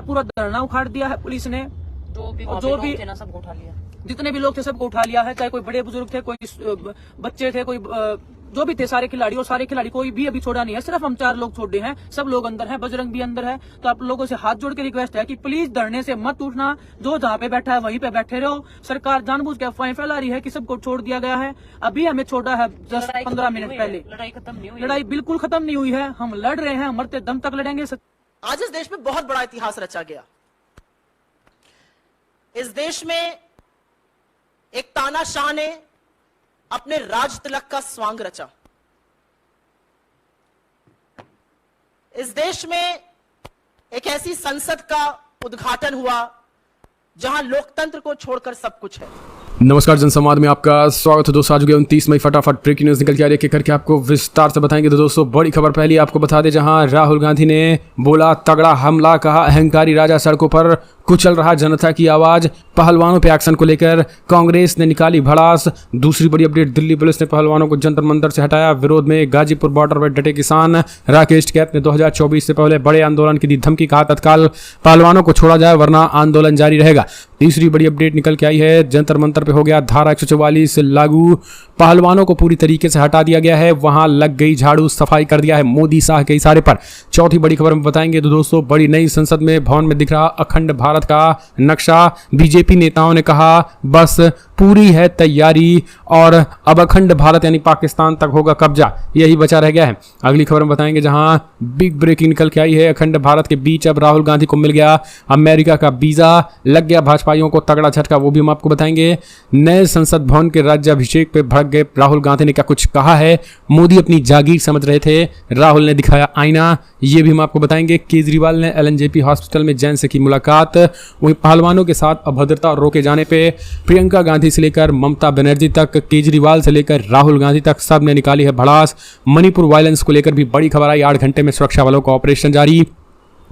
पूरा धरना उखाड़ दिया है पुलिस ने। जो भी थे ना सबको उठा लिया, जितने भी लोग थे सबको उठा लिया है, चाहे कोई बड़े बुजुर्ग थे, कोई बच्चे थे, कोई जो भी थे, सारे खिलाड़ी, और सारे खिलाड़ी कोई भी अभी छोड़ा नहीं है। सिर्फ हम 4 लोग छोड़े हैं, सब लोग अंदर हैं, बजरंग भी अंदर है। तो आप लोगों से हाथ जोड़ के रिक्वेस्ट है कि प्लीज धरने से मत उठना, जो जहाँ पे बैठा है वहीं पे बैठे रहो। सरकार जानबूझ के अफवाहें फैला रही है कि सबको छोड़ दिया गया है। अभी हमें छोड़ा है 10-15 मिनट पहले। लड़ाई खत्म नहीं हुई, लड़ाई बिल्कुल खत्म नहीं हुई है। हम लड़ रहे हैं, मरते दम तक लड़ेंगे। आज इस देश में बहुत बड़ा इतिहास रचा गया। इस देश में एक तानाशाह ने अपने राज तिलक का स्वांग रचा। इस देश में एक ऐसी संसद का उद्घाटन हुआ जहां लोकतंत्र को छोड़कर सब कुछ है। नमस्कार, जनसंवाद में आपका स्वागत है दोस्तों। आज हो गया 29 मई, फटाफट ब्रेकिंग न्यूज निकल के आ रही है, करके आपको विस्तार से बताएंगे। तो दोस्तों बड़ी खबर पहले आपको बता दें, जहां राहुल गांधी ने बोला तगड़ा हमला, कहा अहंकारी राजा सड़कों पर कुचल रहा जनता की आवाज, पहलवानों पे एक्शन को लेकर कांग्रेस ने निकाली भड़ास। दूसरी बड़ी अपडेट, दिल्ली पुलिस ने पहलवानों को जंतर मंतर से हटाया, विरोध में गाजीपुर बॉर्डर पर डटे किसान। राकेश टिकैत ने 2024 से पहले बड़े आंदोलन की दी धमकी, कहा तत्काल पहलवानों को छोड़ा जाए वरना आंदोलन जारी रहेगा। तीसरी बड़ी अपडेट निकल के आई है, जंतर मंतर पे हो गया धारा 144 लागू, पहलवानों को पूरी तरीके से हटा दिया गया है, वहां लग गई झाड़ू, सफाई कर दिया है मोदी शाह के इशारे पर। चौथी बड़ी खबर में बताएंगे तो दोस्तों, बड़ी नई संसद में भवन में दिख रहा अखंड भारत का नक्शा। बीजेपी नेताओं ने कहा बस पूरी है तैयारी और अब अखंड भारत यानी पाकिस्तान तक होगा कब्जा, यही बचा रह गया है। अगली खबर में बताएंगे, जहां बिग ब्रेकिंग निकल के आई है, अखंड भारत के बीच अब राहुल गांधी को मिल गया अमेरिका का वीजा, लग गया भाजपाइयों को तगड़ा झटका, वो भी हम आपको बताएंगे। नए संसद भवन के राज्याभिषेक पे भड़क गए राहुल गांधी ने क्या कुछ कहा है, मोदी अपनी जागीर समझ रहे थे, राहुल ने दिखाया आईना, ये भी हम आपको बताएंगे। केजरीवाल ने एलएनजेपी हॉस्पिटल में जैन से की मुलाकात। वहीं पहलवानों के साथ अभद्रता रोके जाने पे प्रियंका गांधी से लेकर ममता बनर्जी तक, केजरीवाल से लेकर राहुल गांधी तक सब ने निकाली है भड़ास। मणिपुर वायलेंस को लेकर भी बड़ी खबर आई, 8 घंटे में सुरक्षा बलों का ऑपरेशन जारी,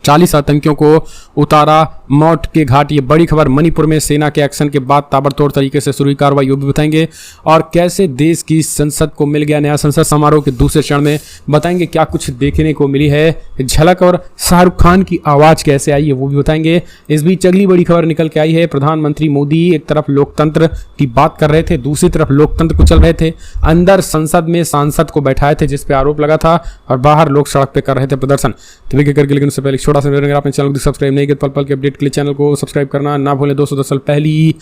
40 आतंकियों को उतारा मौत के घाट, ये बड़ी खबर। मणिपुर में सेना के एक्शन के बाद ताबड़तोड़ तरीके से शुरू हुई कार्रवाई, वो भी बताएंगे। और कैसे देश की संसद को मिल गया नया संसद समारोह के दूसरे चरण में बताएंगे क्या कुछ देखने को मिली है झलक, और शाहरुख खान की आवाज कैसे आई है वो भी बताएंगे। इस बीच अगली बड़ी खबर निकल के आई है, प्रधानमंत्री मोदी एक तरफ लोकतंत्र की बात कर रहे थे, दूसरी तरफ लोकतंत्र कुचल रहे थे। अंदर संसद में सांसद को बैठाए थे जिस पे आरोप लगा था, और बाहर लोग सड़क पे कर रहे थे प्रदर्शन। तो करके, लेकिन उससे पहले छोटा सा अगर आपने चैनल को सब्सक्राइब नहीं किया, पल पल के अपडेट के लिए चैनल को सब्सक्राइब करना ना भूलें दोस्तों। दरअसल पहली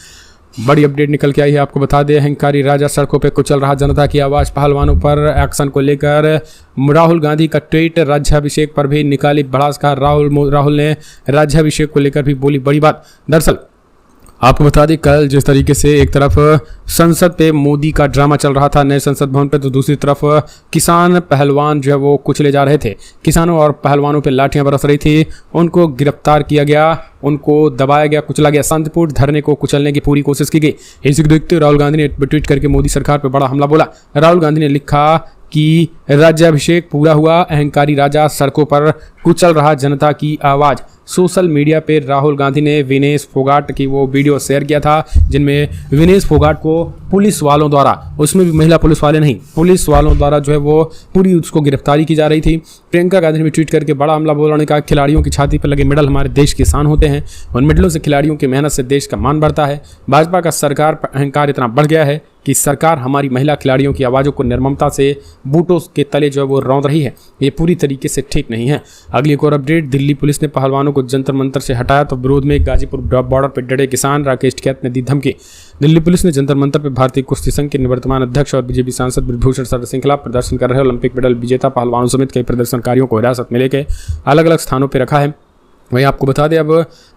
बड़ी अपडेट निकल के आई है, आपको बता दें, अहंकारी राजा सड़कों पे कुचल रहा जनता की आवाज, पहलवानों पर एक्शन को लेकर राहुल गांधी का ट्वीट, राज्याभिषेक पर भी निकाली भड़ास का। राहुल ने राज्याभिषेक को लेकर भी बोली बड़ी बात। दरअसल आपको बता दें, कल जिस तरीके से एक तरफ संसद पे मोदी का ड्रामा चल रहा था नए संसद भवन पे, तो दूसरी तरफ किसान पहलवान जो है वो कुचले जा रहे थे। किसानों और पहलवानों पे लाठियां बरस रही थी, उनको गिरफ्तार किया गया, उनको दबाया गया, कुचला गया, शांतिपूर्ण धरने को कुचलने की पूरी कोशिश की गई। इसी को देखते हुए राहुल गांधी ने ट्वीट करके मोदी सरकार पर बड़ा हमला बोला। राहुल गांधी ने लिखा कि राज्याभिषेक पूरा हुआ, अहंकारी राजा सड़कों पर कुचल रहा जनता की आवाज। सोशल मीडिया पे राहुल गांधी ने विनेश फोगाट की वो वीडियो शेयर किया था, जिनमें विनेश फोगाट को पुलिस वालों द्वारा, उसमें भी महिला पुलिस वाले नहीं, पुलिस वालों द्वारा जो है वो पूरी उसको गिरफ्तारी की जा रही थी। प्रियंका गांधी ने भी ट्वीट करके बड़ा हमला बोला, उन्होंने कहा खिलाड़ियों की छाती पर लगे मेडल हमारे देश की शान होते हैं, उन मेडलों से खिलाड़ियों की मेहनत से देश का मान बढ़ता है। भाजपा का सरकार पर अहंकार इतना बढ़ गया है कि सरकार हमारी महिला खिलाड़ियों की आवाज़ों को निर्ममता से बूटों के तले जो है वो रौंद रही है, ये पूरी तरीके से ठीक नहीं है। अगली एक और अपडेट, दिल्ली पुलिस ने पहलवानों को जंतर मंतर से हटाया, तो विरोध में गाजीपुर बॉर्डर पर डटे किसान। राकेश टिकैत ने दी धमकी। दिल्ली पुलिस ने जंतर मंतर पर भारतीय कुश्ती संघ के निवर्तमान अध्यक्ष और बीजेपी सांसद ब्रजभूषण शरण सिंह खिलाफ प्रदर्शन कर रहे ओलंपिक मेडल विजेता पहलवानों समेत कई प्रदर्शनकारियों को हिरासत में लेकर अलग अलग स्थानों पर रखा है। वहीं आपको बता दें, अब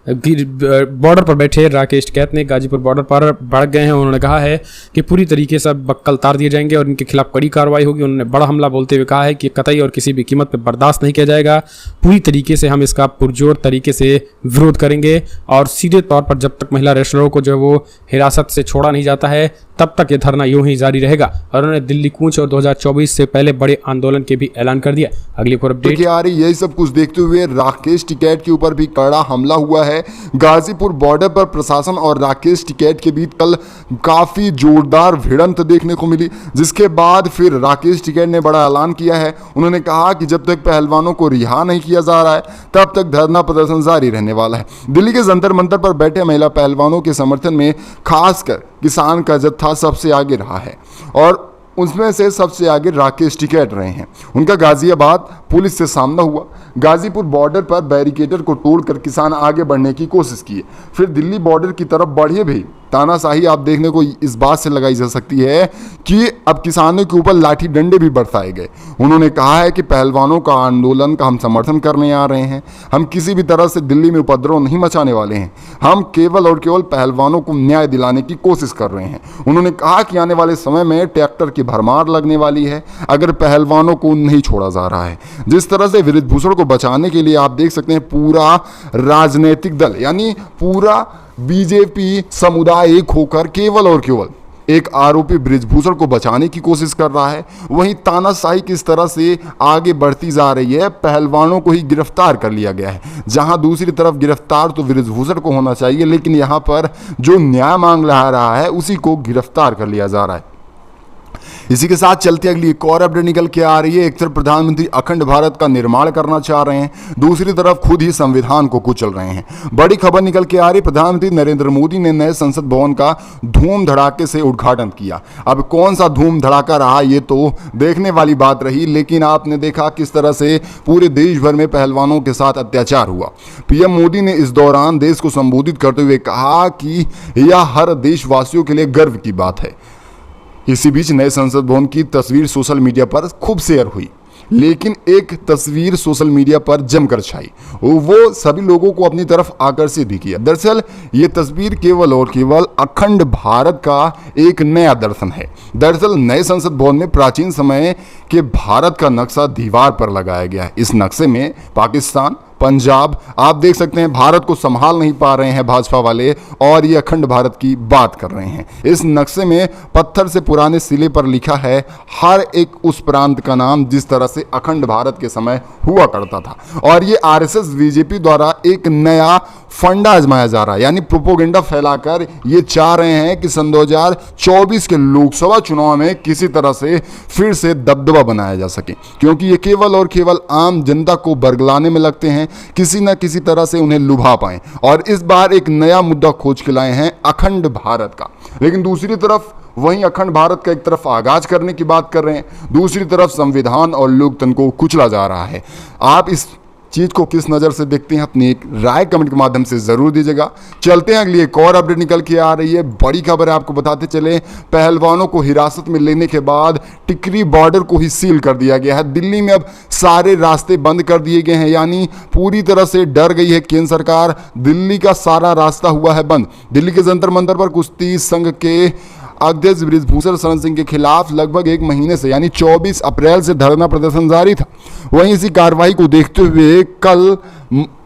बॉर्डर पर बैठे राकेश टिकैत ने गाजीपुर बॉर्डर पर बढ़ गए हैं। उन्होंने कहा है कि पूरी तरीके से बक्कल तार दिए जाएंगे और इनके खिलाफ कड़ी कार्रवाई होगी। उन्होंने बड़ा हमला बोलते हुए कहा है कि कतई और किसी भी कीमत पर बर्दाश्त नहीं किया जाएगा, पूरी तरीके से हम इसका पुरजोर तरीके से विरोध करेंगे, और सीधे तौर पर जब तक महिला रेसलरों को जो है वो हिरासत से छोड़ा नहीं जाता है तब तक ये धरना यूं ही जारी रहेगा। और उन्होंने दिल्ली कूच और 2024 से पहले बड़े आंदोलन के भी ऐलान कर दिया। अगली खबर अपडेट आ रही, यही सब कुछ देखते हुए राकेश टिकैत के ऊपर ऊपर भी कड़ा हमला हुआ है। गाजीपुर बॉर्डर पर प्रशासन और राकेश टिकैत के बीच कल काफी जोरदार भिड़ंत देखने को मिली, जिसके बाद फिर राकेश टिकैत ने बड़ा ऐलान किया है। उन्होंने कहा कि जब तक पहलवानों को रिहा नहीं किया जा रहा है तब तक धरना प्रदर्शन जारी रहने वाला है। दिल्ली के जंतर मंतर पर बैठे महिला पहलवानों के समर्थन में खासकर किसान का जत्था सबसे आगे रहा है और उसमें से सबसे आगे राकेश टिकैत रहे हैं। उनका गाजियाबाद पुलिस से सामना हुआ। गाजीपुर बॉर्डर पर बैरिकेटर को तोड़कर किसान आगे बढ़ने की कोशिश किए, फिर दिल्ली बॉर्डर की तरफ बढ़े भी। तानाशाही आप देखने को इस बात से लगाई जा सकती है कि अब किसानों के ऊपर लाठी डंडे भी बरसाए गए। उन्होंने कहा है कि पहलवानों का आंदोलन का हम समर्थन करने आ रहे हैं, हम किसी भी तरह से दिल्ली में उपद्रव नहीं मचाने वाले हैं, हम केवल और केवल पहलवानों को न्याय दिलाने की कोशिश कर रहे हैं। उन्होंने कहा कि आने वाले समय में ट्रैक्टर की भरमार लगने वाली है अगर पहलवानों को नहीं छोड़ा जा रहा है। जिस तरह से बृजभूषण को बचाने के लिए आप देख सकते हैं पूरा राजनीतिक दल यानी पूरा बीजेपी समुदाय एक होकर केवल और केवल एक आरोपी बृजभूषण को बचाने की कोशिश कर रहा है। वहीं तानाशाही किस तरह से आगे बढ़ती जा रही है, पहलवानों को ही गिरफ्तार कर लिया गया है, जहां दूसरी तरफ गिरफ्तार तो बृजभूषण को होना चाहिए, लेकिन यहां पर जो न्याय मांग रहा है उसी को गिरफ्तार कर लिया जा रहा है। इसी के साथ चलते अगली एक और अपडेट निकल के आ रही है। एक तरफ प्रधानमंत्री अखंड भारत का निर्माण करना चाह रहे हैं, दूसरी तरफ खुद ही संविधान को कुचल रहे हैं। बड़ी खबर निकल के आ रही, प्रधानमंत्री नरेंद्र मोदी ने नए संसद भवन का धूम धड़ाके से उद्घाटन किया। अब कौन सा धूम धड़ाका रहा ये तो देखने वाली बात रही, लेकिन आपने देखा किस तरह से पूरे देश भर में पहलवानों के साथ अत्याचार हुआ। पीएम मोदी ने इस दौरान देश को संबोधित करते हुए कहा कि यह हर देशवासियों के लिए गर्व की बात है। इसी बीच नए संसद भवन की तस्वीर सोशल मीडिया पर खूब शेयर हुई, लेकिन एक तस्वीर सोशल मीडिया पर जमकर छाई, वो सभी लोगों को अपनी तरफ आकर्षित भी किया। दरअसल ये तस्वीर केवल और केवल अखंड भारत का एक नया दर्शन है। दरअसल नए संसद भवन में प्राचीन समय के भारत का नक्शा दीवार पर लगाया गया है। इस नक्शे में पाकिस्तान, पंजाब आप देख सकते हैं, भारत को संभाल नहीं पा रहे हैं भाजपा वाले और ये अखंड भारत की बात कर रहे हैं। इस नक्शे में पत्थर से पुराने सिले पर लिखा है हर एक उस प्रांत का नाम जिस तरह से अखंड भारत के समय हुआ करता था। और ये आरएसएस बीजेपी द्वारा एक नया फंडा आजमाया जा रहा है, यानी प्रोपोगेंडा फैलाकर ये चाह रहे हैं कि सन 2024 के लोकसभा चुनाव में किसी तरह से फिर से दबदबा बनाया जा सके, क्योंकि ये केवल और केवल आम जनता को बरगलाने में लगते हैं, किसी न किसी तरह से उन्हें लुभा पाएं। और इस बार एक नया मुद्दा खोज के लाए हैं अखंड भारत का। लेकिन दूसरी तरफ वहीं अखंड भारत का एक तरफ आगाज करने की बात कर रहे हैं, दूसरी तरफ संविधान और लोकतंत्र को कुचला जा रहा है। आप इस चीज को किस नज़र से देखते हैं, अपनी एक राय कमेंट के माध्यम से जरूर दीजिएगा। चलते हैं अगली एक और अपडेट निकल के आ रही है। बड़ी खबर है, आपको बताते चले, पहलवानों को हिरासत में लेने के बाद टिकरी बॉर्डर को ही सील कर दिया गया है। दिल्ली में अब सारे रास्ते बंद कर दिए गए हैं, यानी पूरी तरह से डर गई है केंद्र सरकार। दिल्ली का सारा रास्ता हुआ है बंद। दिल्ली के जंतर मंतर पर कुश्ती संघ के अध्यक्ष बृजभूषण शरण सिंह के खिलाफ लगभग एक महीने से यानी 24 अप्रैल से धरना प्रदर्शन जारी था। वहीं इसी कार्रवाई को देखते हुए कल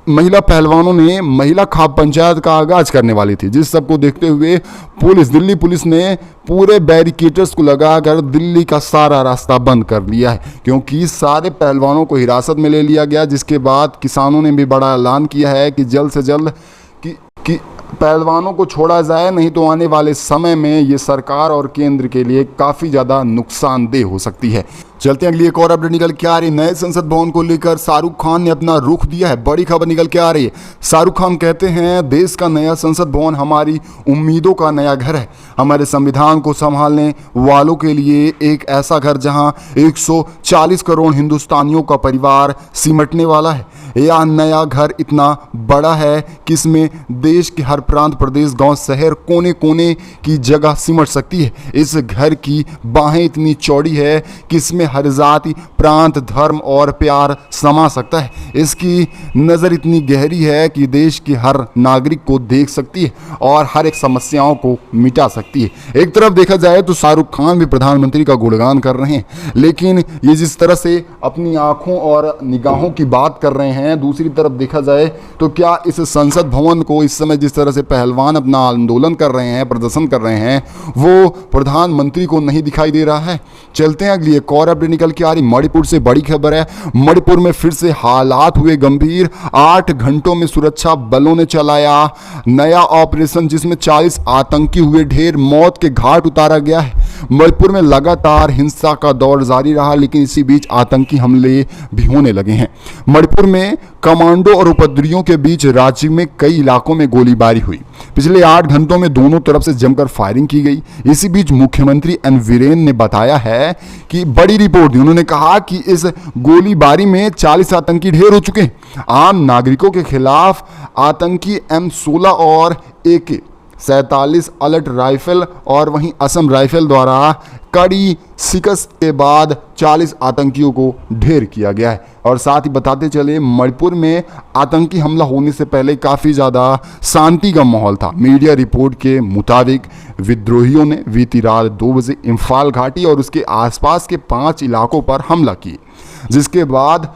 महिला पहलवानों ने महिला खाप पंचायत का आगाज करने वाली थी, जिस सबको देखते हुए दिल्ली पुलिस ने पूरे बैरिकेटर्स को लगाकर दिल्ली का सारा रास्ता बंद कर लिया है, क्योंकि सारे पहलवानों को हिरासत में ले लिया गया। जिसके बाद किसानों ने भी बड़ा ऐलान किया है कि जल्द से जल्द कि पहलवानों को छोड़ा जाए, नहीं तो आने वाले समय में ये सरकार और केंद्र के लिए काफ़ी ज़्यादा नुकसानदेह हो सकती है। चलते हैं अगली एक और अपडेट निकल के आ रही है। नए संसद भवन को लेकर शाहरुख खान ने अपना रुख दिया है। बड़ी खबर निकल के आ रही है। शाहरुख खान कहते हैं देश का नया संसद भवन हमारी उम्मीदों का नया घर है, हमारे संविधान को संभालने वालों के लिए एक ऐसा घर जहां 140 करोड़ हिंदुस्तानियों का परिवार सिमटने वाला है। यह नया घर इतना बड़ा है कि इसमें देश के हर प्रांत, प्रदेश, गांव, शहर, कोने कोने की जगह सिमट सकती है। इस घर की बाहें इतनी चौड़ी है कि इसमें हर जाति, प्रांत, धर्म और प्यार समा सकता है। इसकी नज़र इतनी गहरी है कि देश के हर नागरिक को देख सकती है और हर एक समस्याओं को मिटा सकती है। एक तरफ देखा जाए तो शाहरुख खान भी प्रधानमंत्री का गुणगान कर रहे हैं, लेकिन ये जिस तरह से अपनी आंखों और निगाहों की बात कर रहे हैं हैं, दूसरी तरफ देखा जाए तो क्या इस संसद भवन को इस समय जिस तरह से पहलवान अपना आंदोलन कर रहे हैं, प्रदर्शन कर रहे हैं, वो प्रधानमंत्री को नहीं दिखाई दे रहा है। चलते हैं अगली एक और अपडेट निकल के आ रही मणिपुर से। बड़ी खबर है, मणिपुर में फिर से हालात हुए गंभीर। 8 घंटों में सुरक्षा बलों ने चलाया नया ऑपरेशन जिसमें 40 आतंकी हुए ढेर, मौत के घाट उतारा गया है। मणिपुर में लगातार हिंसा का दौर जारी रहा, लेकिन इसी बीच आतंकी हमले भी होने लगे हैं। मणिपुर में कमांडो और उपद्रवियों के बीच राज्य में कई इलाकों में गोलीबारी हुई। पिछले 8 घंटों में दोनों तरफ से जमकर फायरिंग की गई। इसी बीच मुख्यमंत्री एन वीरेन ने बताया है कि बड़ी रिपोर्ट दी। उन्होंने कहा कि इस गोलीबारी में 40 आतंकी ढेर हो चुके हैं। आम नागरिकों के खिलाफ आतंकी M16 और AK-47 अलर्ट राइफल और वहीं असम राइफल द्वारा कड़ी शिकस्त के बाद 40 आतंकियों को ढेर किया गया है। और साथ ही बताते चले, मणिपुर में आतंकी हमला होने से पहले काफ़ी ज़्यादा शांति का माहौल था। मीडिया रिपोर्ट के मुताबिक विद्रोहियों ने बीती रात 2 बजे इम्फाल घाटी और उसके आसपास के 5 इलाकों पर हमला किया, जिसके बाद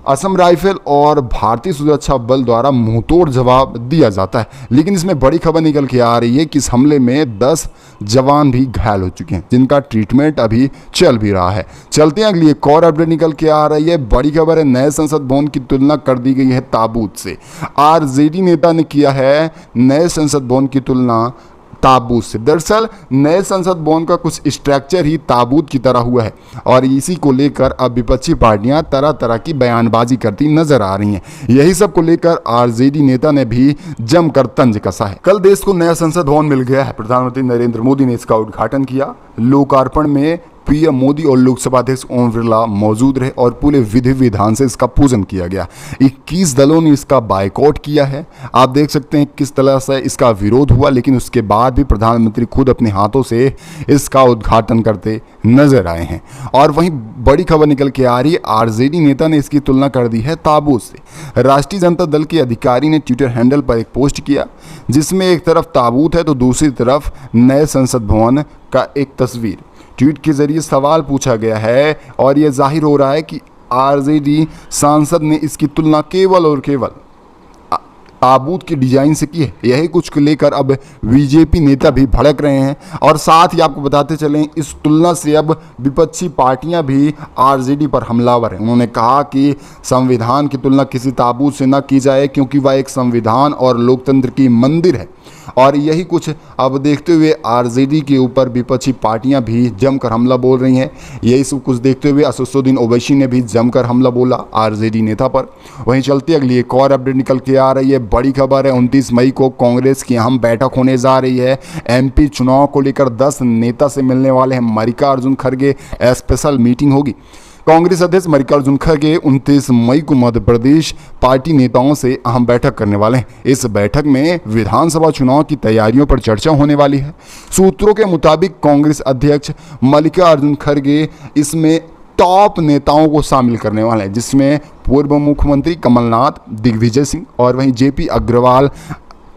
असम राइफल और भारतीय सुरक्षा बल द्वारा मुंहतोड़ जवाब दिया जाता है। लेकिन इसमें बड़ी खबर निकल के आ रही है कि इस हमले में 10 जवान भी घायल हो चुके हैं, जिनका ट्रीटमेंट अभी चल भी रहा है। चलते हैं अगली एक और अपडेट निकल के आ रही है। बड़ी खबर है, नए संसद भवन की तुलना कर दी गई है ताबूत से। आरजेडी नेता ने किया है नए संसद भवन की तुलना ताबूत से। दरअसल नए संसद भवन का कुछ स्ट्रक्चर ही ताबूत की तरह हुआ है और इसी को लेकर अब विपक्षी पार्टियां तरह तरह की बयानबाजी करती नजर आ रही हैं। यही सब को लेकर आरजेडी नेता ने भी जमकर तंज कसा है। कल देश को नया संसद भवन मिल गया है। प्रधानमंत्री नरेंद्र मोदी ने इसका उद्घाटन किया। लोकार्पण में पीएम मोदी और लोकसभा अध्यक्ष ओम बिरला मौजूद रहे और पूरे विधि विधान से इसका पूजन किया गया। 21 दलों ने इसका बायकॉट किया है। आप देख सकते हैं किस तरह से इसका विरोध हुआ, लेकिन उसके बाद भी प्रधानमंत्री खुद अपने हाथों से इसका उद्घाटन करते नजर आए हैं। और वहीं बड़ी खबर निकल के आ रही है, आरजेडी नेता ने इसकी तुलना कर दी है ताबूत से। राष्ट्रीय जनता दल के अधिकारी ने ट्विटर हैंडल पर एक पोस्ट किया, जिसमें एक तरफ ताबूत है तो दूसरी तरफ नए संसद भवन का एक तस्वीर। ट्वीट के जरिए सवाल पूछा गया है और यह जाहिर हो रहा है कि आरजेडी सांसद ने इसकी तुलना केवल और केवल ताबूत की डिजाइन से की है। यही कुछ को लेकर अब बीजेपी नेता भी भड़क रहे हैं। और साथ ही आपको बताते चलें, इस तुलना से अब विपक्षी पार्टियां भी आरजेडी पर हमलावर हैं। उन्होंने कहा कि संविधान की तुलना किसी ताबूत से न की जाए, क्योंकि वह एक संविधान और लोकतंत्र की मंदिर है। और यही कुछ अब देखते हुए आरजेडी के ऊपर विपक्षी पार्टियां भी जमकर हमला बोल रही हैं। यही सब कुछ देखते हुए असदुद्दीन ओवैसी ने भी जमकर हमला बोला आरजेडी नेता पर। वहीं चलती अगली एक और अपडेट निकल के आ रही है। बड़ी खबर है, 29 मई को कांग्रेस की अहम बैठक होने जा रही है। एमपी चुनाव को लेकर 10 नेता से मिलने वाले हैं मल्लिकार्जुन खड़गे। स्पेशल मीटिंग होगी। कांग्रेस अध्यक्ष मल्लिकार्जुन खड़गे 29 मई को मध्य प्रदेश पार्टी नेताओं से अहम बैठक करने वाले हैं। इस बैठक में विधानसभा चुनाव की तैयारियों पर चर्चा होने वाली है। सूत्रों के मुताबिक कांग्रेस अध्यक्ष मल्लिकार्जुन खड़गे इसमें टॉप नेताओं को शामिल करने वाले हैं, जिसमें पूर्व मुख्यमंत्री कमलनाथ, दिग्विजय सिंह और वहीं जेपी अग्रवाल,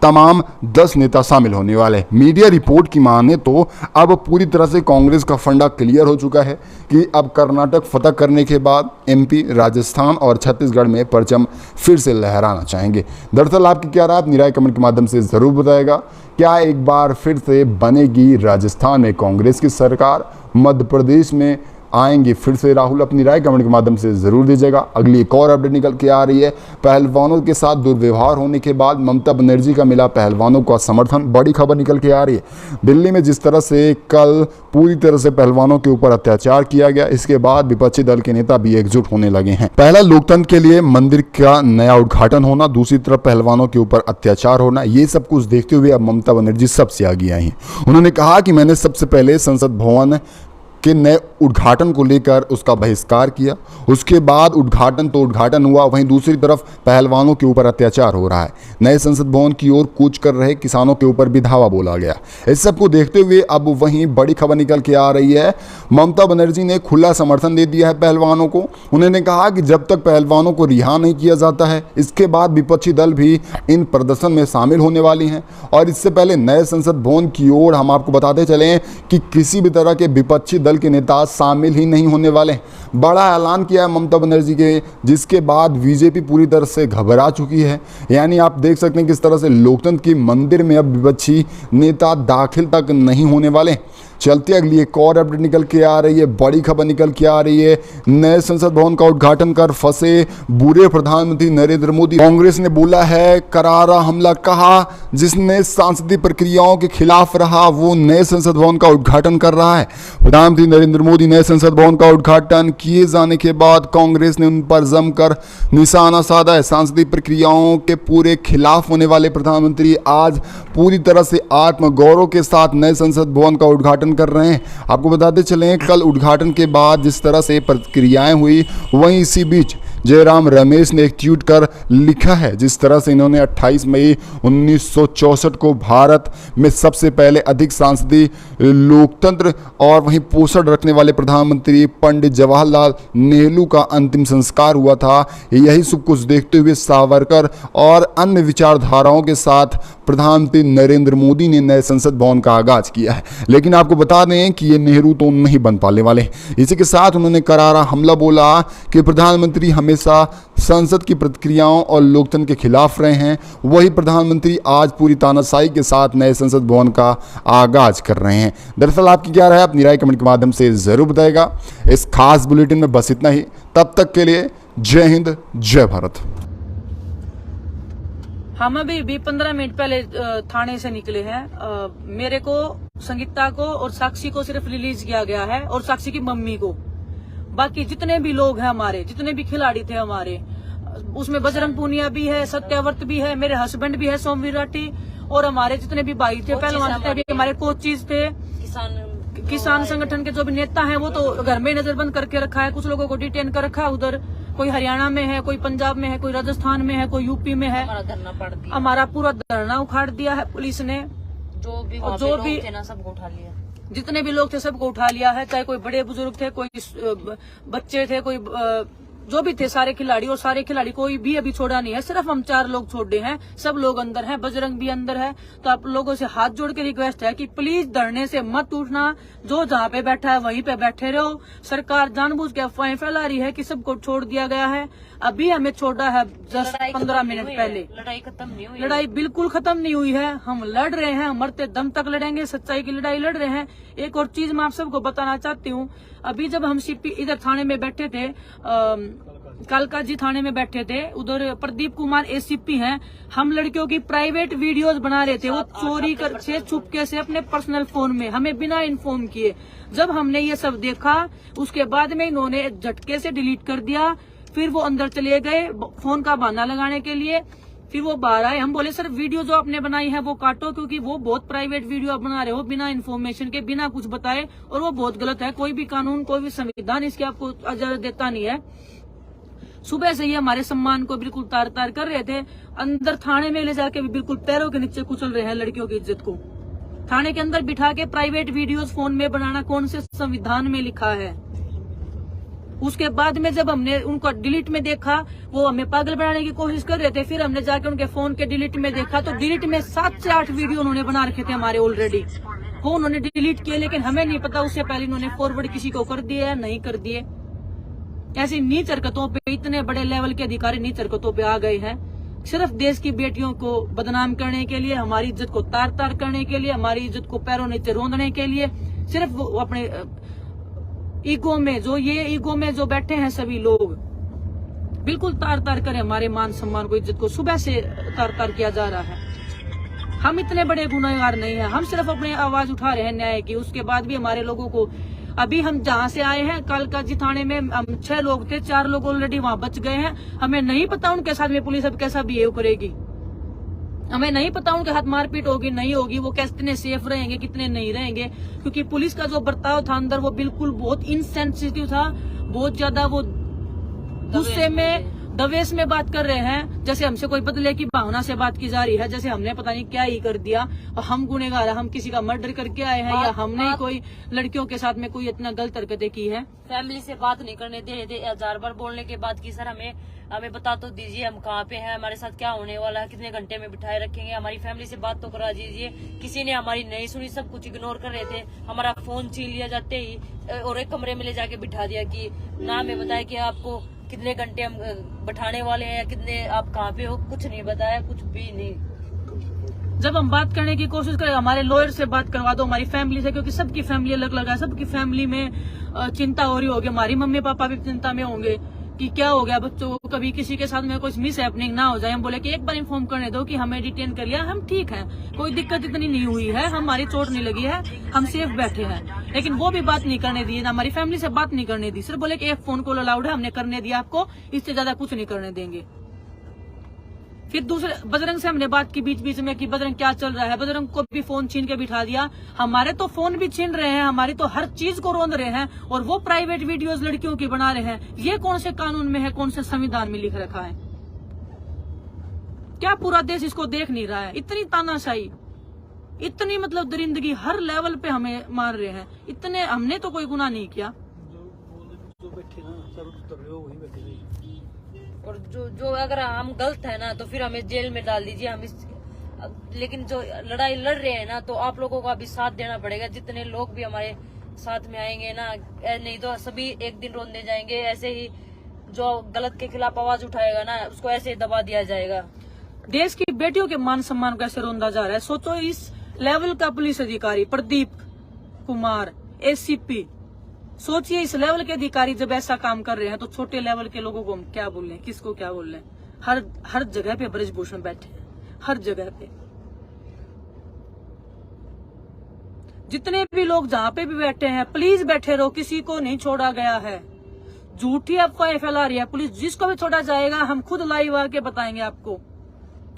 तमाम 10 नेता शामिल होने वाले हैं। मीडिया रिपोर्ट की माने तो अब पूरी तरह से कांग्रेस का फंडा क्लियर हो चुका है कि अब कर्नाटक फतह करने के बाद एमपी, राजस्थान और छत्तीसगढ़ में परचम फिर से लहराना चाहेंगे। दरअसल आपकी क्या राय अपनी राय कमेंट के माध्यम से ज़रूर बताएगा। क्या एक बार फिर से बनेगी राजस्थान में कांग्रेस की सरकार? मध्य प्रदेश में आएंगे फिर से राहुल? अपनी राय कमेंट के माध्यम से जरूर दीजिएगा। अगली एक और अपडेट निकल के आ रही है। पहलवानों के साथ दुर्व्यवहार होने के बाद ममता बनर्जी का मिला पहलवानों का समर्थन। बड़ी खबर निकल के आ रही है। दिल्ली में जिस तरह से कल पूरी तरह से पहलवानों के ऊपर अत्याचार किया गया, इसके बाद विपक्षी दल के नेता भी एकजुट होने लगे हैं। पहला लोकतंत्र के लिए मंदिर का नया उद्घाटन होना, दूसरी तरफ पहलवानों के ऊपर अत्याचार होना, ये सब कुछ देखते हुए अब ममता बनर्जी सबसे आगे आई हैं। उन्होंने कहा कि मैंने सबसे पहले संसद भवन के नए उद्घाटन को लेकर उसका बहिष्कार किया, उसके बाद उद्घाटन हुआ, वहीं दूसरी तरफ पहलवानों के ऊपर अत्याचार हो रहा है। नए संसद भवन की ओर कूच कर रहे किसानों के ऊपर भी धावा बोला गया। इस सब को देखते हुए अब वहीं बड़ी खबर निकल के आ रही है। ममता बनर्जी ने खुला समर्थन दे दिया है पहलवानों को। उन्होंने कहा कि जब तक पहलवानों को रिहा नहीं किया जाता है, इसके बाद विपक्षी दल भी इन प्रदर्शन में शामिल होने वाली हैं। और इससे पहले नए संसद भवन की ओर हम आपको बताते चलें कि किसी भी तरह के विपक्षी दल के नेता शामिल ही नहीं होने वाले। बड़ा ऐलान किया है ममता बनर्जी के, जिसके बाद बीजेपी पूरी तरह से घबरा चुकी है। यानी आप देख सकते हैं किस तरह से लोकतंत्र की मंदिर में अब विपक्षी नेता दाखिल तक नहीं होने वाले। चलते अगली एक और अपडेट निकल के आ रही है, बड़ी खबर निकल के आ रही है। नए संसद भवन का उद्घाटन कर फंसे बुरे प्रधानमंत्री नरेंद्र मोदी। कांग्रेस ने बोला है करारा हमला, कहा जिसने सांसदीय प्रक्रियाओं के खिलाफ रहा वो नए संसद भवन का उद्घाटन कर रहा है। प्रधानमंत्री नरेंद्र मोदी नए संसद भवन का उद्घाटन किए जाने के बाद कांग्रेस ने उन पर जमकर निशाना साधा है। सांसदीय प्रक्रियाओं के पूरे खिलाफ होने वाले प्रधानमंत्री आज पूरी तरह से आत्मगौरव के साथ नए संसद भवन का उद्घाटन कर रहे हैं। आपको बताते चलें, कल उद्घाटन के बाद जिस तरह से प्रक्रियाएं हुई, वहीं इसी बीच जयराम रमेश ने एक ट्वीट कर लिखा है जिस तरह से इन्होंने 28 मई 1964 को भारत में सबसे पहले अधिक सांसदीय लोकतंत्र और वहीं पोषण रखने वाले प्रधानमंत्री पंडित जवाहरलाल नेहरू का अंतिम संस्कार हुआ था। यही सब कुछ देखते हुए सावरकर और अन्य विचारधाराओं के साथ प्रधानमंत्री नरेंद्र मोदी ने नए संसद भवन का आगाज किया है। लेकिन आपको बता दें कि ये नेहरू तो नहीं बन पाने वाले। इसी के साथ उन्होंने करारा हमला बोला कि प्रधानमंत्री हमेशा संसद की प्रक्रियाओं और लोकतंत्र के खिलाफ रहे हैं। वही प्रधानमंत्री आज पूरी तानाशाही के साथ नए संसद भवन का आगाज कर रहे हैं। दरअसल आपकी क्या राय है, अपनी राय कमेंट के माध्यम से जरूर बताएगा। इस खास बुलेटिन में बस इतना ही। तब तक के लिए जय हिंद, जय भारत। हम अभी 15 मिनट पहले थाने से निकले हैं। मेरे को, संगीता को और साक्षी को सिर्फ रिलीज किया गया है और साक्षी की मम्मी को। बाकी जितने भी लोग हैं हमारे, जितने भी खिलाड़ी थे हमारे, उसमें बजरंग पूनिया भी है, सत्यावर्त भी है, मेरे हस्बैंड भी है सोम विराटी, और हमारे जितने भी भाई थे पहलवान, जितने भी हमारे कोचीज थे, किसान संगठन के जो भी नेता हैं, वो तो घर में नजरबंद करके रखा है। कुछ लोगों को डिटेन कर रखा है उधर, कोई हरियाणा में है, कोई पंजाब में है, कोई राजस्थान में है, कोई यूपी में है। हमारा पूरा धरना उखाड़ दिया है पुलिस ने। जो भी थे ना सबको उठा लिया, जितने भी लोग थे सबको उठा लिया है। चाहे कोई बड़े बुजुर्ग थे, कोई बच्चे थे, कोई जो भी थे, सारे खिलाड़ी, और सारे खिलाड़ी कोई भी अभी छोड़ा नहीं है। सिर्फ हम 4 लोग छोड़े हैं, सब लोग अंदर हैं, बजरंग भी अंदर है। तो आप लोगों से हाथ जोड़ के रिक्वेस्ट है कि प्लीज धरने से मत उठना। जो जहाँ पे बैठा है वहीं पे बैठे रहो। सरकार जानबूझ के अफवाहें फैला रही है कि सबको छोड़ दिया गया है। अभी हमें छोड़ा है जस्ट 15 मिनट पहले। लड़ाई खत्म नहीं हुई, लड़ाई बिल्कुल खत्म नहीं हुई है। हम लड़ रहे हैं, मरते दम तक लड़ेंगे, सच्चाई की लड़ाई लड़ रहे हैं। एक और चीज मैं आप सबको बताना चाहती हूँ। अभी जब हम सीपी इधर थाने में बैठे थे, कालका जी थाने में बैठे थे, उधर प्रदीप कुमार एसीपी हैं, हम लड़कियों की प्राइवेट वीडियोस बना रहे थे। वो चोरी करके चुपके से अपने पर्सनल फोन में, हमें बिना इन्फॉर्म किए। जब हमने ये सब देखा, उसके बाद में इन्होंने झटके से डिलीट कर दिया। फिर वो अंदर चले गए फोन का बहाना लगाने के लिए। फिर वो बाहर आए, हम बोले सर वीडियो जो आपने बनाई है वो काटो, क्योंकि वो बहुत प्राइवेट वीडियो आप बना रहे हो बिना इन्फॉर्मेशन के, बिना कुछ बताए, और वो बहुत गलत है। कोई भी कानून, कोई भी संविधान इसकी आपको इजाजत देता नहीं है। सुबह से ही हमारे सम्मान को बिल्कुल तार तार कर रहे थे। अंदर थाने में ले जाके भी बिल्कुल पैरों के नीचे कुचल रहे हैं लड़कियों की इज्जत को। थाने के अंदर बिठा के प्राइवेट वीडियोस फोन में बनाना कौन से संविधान में लिखा है? उसके बाद में जब हमने उनको डिलीट में देखा, वो हमें पागल बनाने की कोशिश कर रहे थे। फिर हमने जाके उनके फोन के डिलीट में देखा तो डिलीट में 7 से 8 वीडियो उन्होंने बना रखे थे हमारे ऑलरेडी। वो उन्होंने डिलीट किए, लेकिन हमें नहीं पता उससे पहले इन्होंने फॉरवर्ड किसी को कर दिए या नहीं कर दिए। ऐसी नीच हरकतों पे इतने बड़े लेवल के अधिकारी नीच हरकतों पे आ गए हैं, सिर्फ देश की बेटियों को बदनाम करने के लिए, हमारी इज्जत को तार तार करने के लिए, हमारी इज्जत को पैरों नीचे रोंदने के लिए। सिर्फ वो अपने ईगो में जो बैठे हैं सभी लोग, बिल्कुल तार तार करें हमारे मान सम्मान को, इज्जत को सुबह से तार तार किया जा रहा है। हम इतने बड़े गुनहगार नहीं है, हम सिर्फ अपनी आवाज उठा रहे हैं न्याय की। उसके बाद भी हमारे लोगों को, अभी हम जहाँ से आए हैं कालका जी थाने में हम 6 लोग थे, 4 लोग ऑलरेडी वहाँ बच गए हैं। हमें नहीं पता उनके साथ में पुलिस अब कैसा बिहेव करेगी, हमें नहीं पता उनके हाथ मारपीट होगी नहीं होगी, वो कितने सेफ रहेंगे कितने नहीं रहेंगे। क्योंकि पुलिस का जो बर्ताव था अंदर वो बिल्कुल बहुत इनसेंसिटिव था, बहुत ज्यादा वो गुस्से में दवेश में बात कर रहे हैं, जैसे हमसे कोई बदले की भावना से बात की जा रही है, जैसे हमने पता नहीं क्या ही कर दिया और हम गुनहगार है, हम किसी का मर्डर करके आए हैं या हमने कोई लड़कियों के साथ में कोई इतना गलत हरकतें की है। फैमिली से बात नहीं करने दे रहे थे, 1000 बार बोलने के बाद की सर हमें बता तो दीजिए हम कहाँ पे हैं, हमारे साथ क्या होने वाला है, कितने घंटे में बिठाए रखेंगे, हमारी फैमिली से बात तो करा दीजिए। किसी ने हमारी नहीं सुनी, सब कुछ इग्नोर कर रहे थे। हमारा फोन छीन लिया जाते ही और एक कमरे में ले जाके बिठा दिया कि ना हमें बताया कि आपको कितने घंटे हम बैठाने वाले हैं या कितने आप कहाँ पे हो, कुछ नहीं बताया, कुछ भी नहीं। जब हम बात करने की कोशिश करें हमारे लॉयर से बात करवा दो, हमारी फैमिली से, क्योंकि सबकी फैमिली अलग अलग है, सबकी फैमिली में चिंता हो रही होगी, हमारी मम्मी पापा भी चिंता में होंगे कि क्या हो गया बच्चों को, कभी किसी के साथ में कोई मिस हैपनिंग ना हो जाए। हम बोले कि एक बार इन्फॉर्म करने दो कि हमें डिटेन कर लिया, हम ठीक हैं, कोई दिक्कत इतनी नहीं हुई है, हमारी चोट नहीं लगी है, हम सेफ बैठे हैं। लेकिन वो भी बात नहीं करने दी, हमारी फैमिली से बात नहीं करने दी, सिर्फ बोले कि एक फोन कॉल अलाउड है, हमने करने दिया आपको, इससे ज्यादा कुछ नहीं करने देंगे। फिर दूसरे बजरंग से हमने बात की बीच बीच में कि बजरंग क्या चल रहा है, बजरंग को भी फोन छीन के बिठा दिया। हमारे तो फोन भी छीन रहे हैं, हमारी तो हर चीज को रोंद रहे हैं और वो प्राइवेट वीडियोस लड़कियों की बना रहे हैं। ये कौन से कानून में है, कौन से संविधान में लिख रखा है? क्या पूरा देश इसको देख नहीं रहा है? इतनी तानाशाही, इतनी मतलब दरिंदगी हर लेवल पे हमें मार रहे हैं। इतने हमने तो कोई गुनाह नहीं किया। और जो अगर हम गलत है ना तो फिर हमें जेल में डाल दीजिए। लेकिन जो लड़ाई लड़ रहे हैं ना तो आप लोगों का भी साथ देना पड़ेगा, जितने लोग भी हमारे साथ में आएंगे ना, नहीं तो सभी एक दिन रोंदे जाएंगे। ऐसे ही जो गलत के खिलाफ आवाज उठाएगा ना उसको ऐसे ही दबा दिया जाएगा। देश की बेटियों के मान सम्मान को ऐसे रोंदा जा रहा है। सोचो इस लेवल का पुलिस अधिकारी प्रदीप कुमार एसीपी, सोचिए इस लेवल के अधिकारी जब ऐसा काम कर रहे हैं तो छोटे लेवल के लोगों को हम क्या बोल रहे हैं, किसको क्या बोल रहे हैं? हर जगह पे ब्रजभूषण बैठे हैं, हर जगह पे। जितने भी लोग जहां पे भी बैठे हैं प्लीज बैठे रहो, किसी को नहीं छोड़ा गया है। झूठी अफवाहें फैला रही है पुलिस, जिसको भी छोड़ा जाएगा हम खुद लाइव आके बताएंगे आपको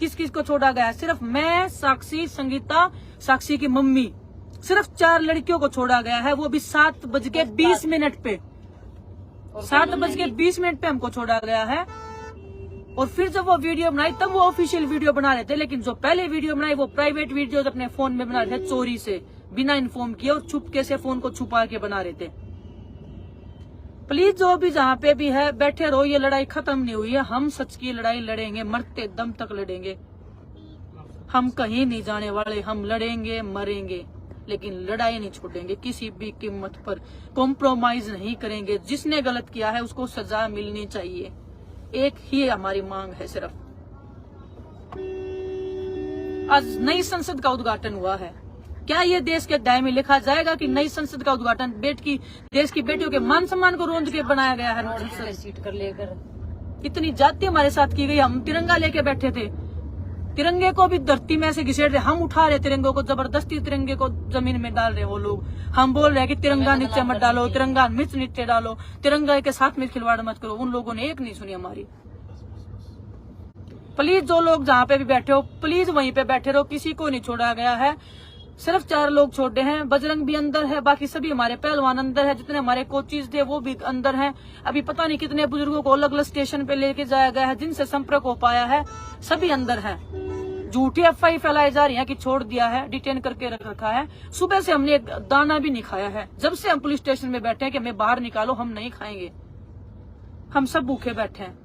किस किस को छोड़ा गया है। सिर्फ मैं, साक्षी, संगीता, साक्षी की मम्मी, सिर्फ 4 लड़कियों को छोड़ा गया है, वो भी 7:20 पे, 7:20 पे हमको छोड़ा गया है। और फिर जब वो वीडियो बनाई तब वो ऑफिशियल वीडियो बना रहे थे, लेकिन जो पहले वीडियो बनाई वो प्राइवेट वीडियो अपने फोन में बना रहे थे, चोरी से, बिना इन्फॉर्म किए और चुपके से फोन को छुपा के बना रहे थे। प्लीज जो भी जहाँ पे भी है बैठे रहो, ये लड़ाई खत्म नहीं हुई है, हम सच की लड़ाई लड़ेंगे, मरते दम तक लड़ेंगे। हम कहीं नहीं जाने वाले, हम लड़ेंगे मरेंगे, लेकिन लड़ाई नहीं छोड़ेंगे, किसी भी कीमत पर कॉम्प्रोमाइज नहीं करेंगे। जिसने गलत किया है उसको सजा मिलनी चाहिए, एक ही हमारी मांग है सिर्फ। आज नई संसद का उद्घाटन हुआ है, क्या ये देश के अध्याय में लिखा जाएगा कि नई संसद का उद्घाटन देश की बेटियों के मान सम्मान को रोंद के बनाया गया है? सीट कर लेकर इतनी जाति हमारे साथ की गई, हम तिरंगा लेके बैठे थे, तिरंगे को भी धरती में से घिसेड़ रहे, हम उठा रहे तिरंगे को, जबरदस्ती तिरंगे को जमीन में डाल रहे वो लोग। हम बोल रहे हैं कि तिरंगा नीचे मत डालो, तिरंगा मिर्च नीचे डालो, तिरंगा के साथ में खिलवाड़ मत करो। उन लोगों ने एक नहीं सुनी हमारी। प्लीज जो लोग जहाँ पे भी बैठे हो प्लीज वहीं पे बैठे रहो, किसी को नहीं छोड़ा गया है। सिर्फ 4 लोग छोड़े हैं, बजरंग भी अंदर है, बाकी सभी हमारे पहलवान अंदर है, जितने हमारे कोचिज थे वो भी अंदर हैं। अभी पता नहीं कितने बुजुर्गों को अलग अलग स्टेशन पे लेके जाया गया है, जिनसे संपर्क हो पाया है सभी अंदर है। झूठी अफवाह फैलाई जा रही है कि छोड़ दिया है, डिटेन करके रखा है। सुबह से हमने एक दाना भी नहीं खाया है, जब से हम पुलिस स्टेशन में बैठे हैं कि हमें बाहर निकालो, हम नहीं खाएंगे, हम सब भूखे बैठे हैं।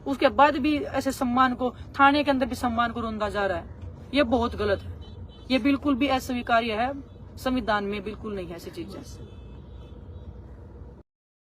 उसके बाद भी ऐसे सम्मान को, थाने के अंदर भी सम्मान को रोंदा जा रहा है, ये बहुत गलत है, ये बिल्कुल भी अस्वीकार्य है, संविधान में बिल्कुल नहीं है ऐसी चीजें।